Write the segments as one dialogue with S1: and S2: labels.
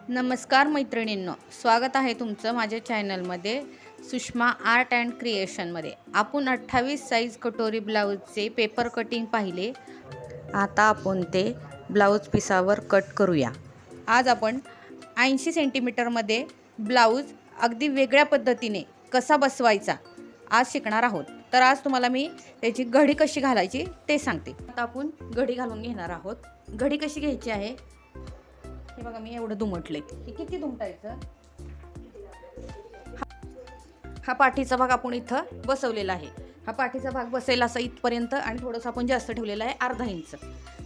S1: नमस्कार मैत्रिणींनो, स्वागत आहे तुमचं माझ्या चॅनलमध्ये सुषमा आर्ट अँड क्रिएशनमध्ये। आपण 28 साईज कटोरी ब्लाऊजचे पेपर कटिंग पाहिले। आता आपण ते ब्लाऊज पिसावर कट करूया। आज आपण 80 सेंटीमीटरमध्ये ब्लाऊज अगदी वेगळ्या पद्धतीने कसा बसवायचा आज शिकणार आहोत। तर आज तुम्हाला मी त्याची घडी कशी घालायची ते सांगते। आता आपण घडी घालून घेणार आहोत। घडी कशी घ्यायची आहे हे बघा, मी एवढं दुमटले की किती दुमटायचं। हा पाठीचा भाग आपण इथं बसवलेला आहे। हा पाठीचा भाग बसेल असा इथपर्यंत आणि थोडंसं आपण जास्त ठेवलेला आहे, अर्धा इंच।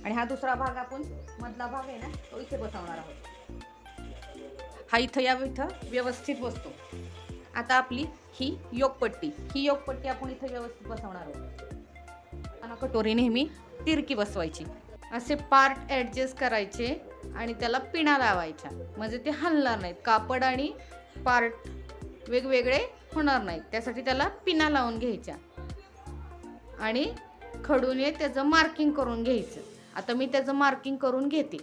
S1: आणि हा दुसरा भाग आपण मधला भाग आहे ना तो इथे बसवणार आहोत। हा इथं व्यवस्थित बसतो। आता आपली ही योगपट्टी आपण इथे व्यवस्थित बसवणार आहोत। आणि कटोरी नेहमी तिरकी बसवायची। असे पार्ट ॲडजस्ट करायचे आणि त्याला पिना लावायच्या, म्हणजे ते हलणार नाहीत। कापड आणि पार्ट वेगवेगळे होणार नाहीत, त्यासाठी त्याला पिना लावून घ्यायच्या आणि खडूने त्याचं मार्किंग करून घ्यायचं। आता मी त्याचं मार्किंग करून घेते।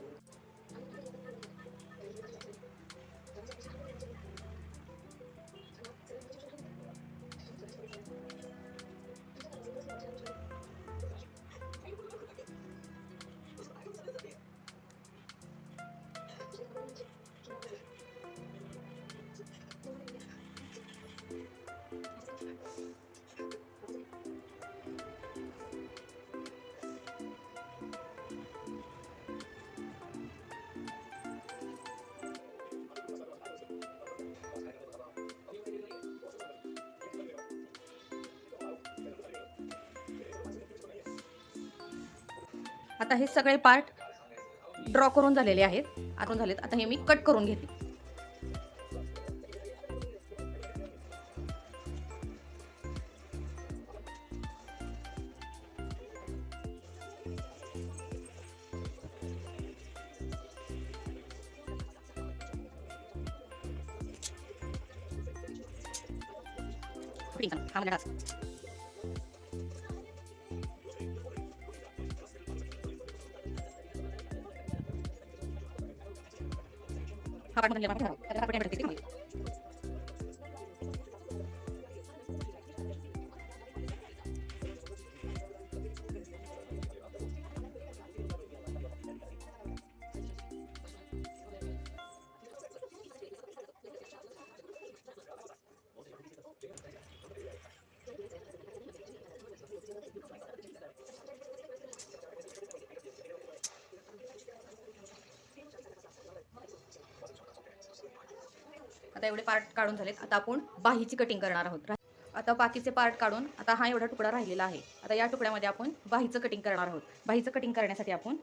S1: आता हे सगळे पार्ट ड्रॉ करून झालेले आहेत। आता हे मी कट करून घेते। आता एवढे पार्ट काढून झालेत। आता आपण बाहीची कटिंग करणार आहोत। आता बाकीचे पार्ट काढून आता हा एवढा तुकडा राहिलेला आहे। आता या तुकड्यामध्ये आपण बाहीचं कटिंग करणार आहोत। बाहीचं कटिंग करण्यासाठी आपण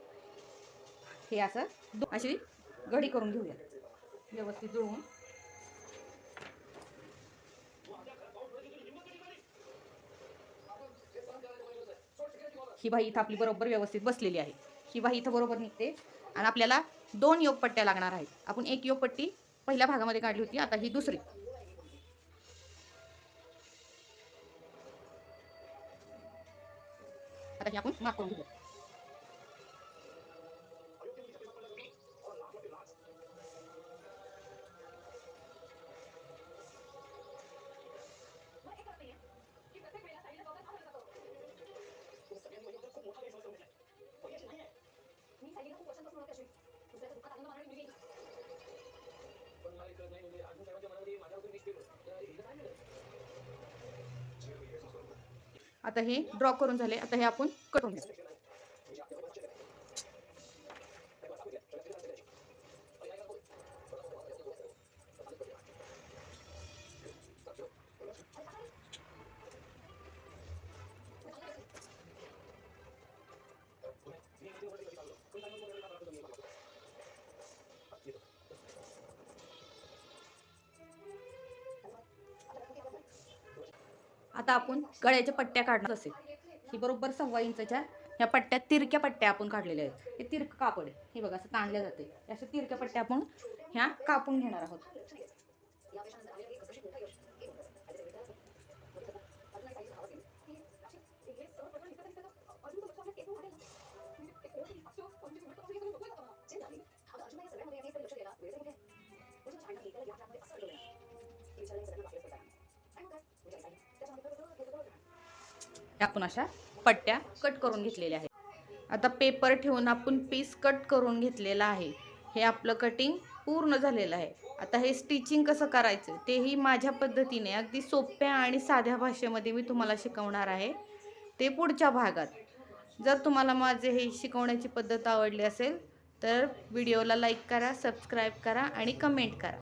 S1: हे असं अशी घडी करून घेऊया, व्यवस्थित जुळवून। ही बाही इथं आपली बरोबर व्यवस्थित बसलेली आहे। ही बाही इथं बरोबर निघते आणि आपल्याला 2 योगपट्ट्या लागणार आहेत। आपण एक योगपट्टी पहिल्या भागामध्ये काढली होती, आता ही दुसरी। आता ही आपण मार्क करून घेऊ। आता हे ड्रॉ करून झाले। आता हे आपण करून घेऊ। आता आपण गळ्याच्या पट्ट्या काढणार असेल, ही बरोबर 1.25 इंचाच्या ह्या पट्ट्या, तिरक्या पट्ट्या आपण काढलेल्या आहेत। हे तिरकं कापड हे बघा असं ताणल्या जाते। अशा तिरक्या पट्ट्या आपण ह्या कापून घेणार आहोत। आपण अशा पट्ट्या कट करून घेतलेल्या आहेत। आता पेपर ठेवून आपण पीस कट करून घेतलेला आहे। हे आपलं कटिंग पूर्ण झालेलं आहे। आता हे स्टिचिंग कसं करायचं तेही माझ्या पद्धतीने अगदी सोप्या आणि साध्या भाषेमध्ये मी तुम्हाला शिकवणार आहे, ते पुढच्या भागात। जर तुम्हाला माझे हे शिकवण्याची पद्धत आवडली असेल तर व्हिडिओला लाईक करा, सबस्क्राईब करा आणि कमेंट करा।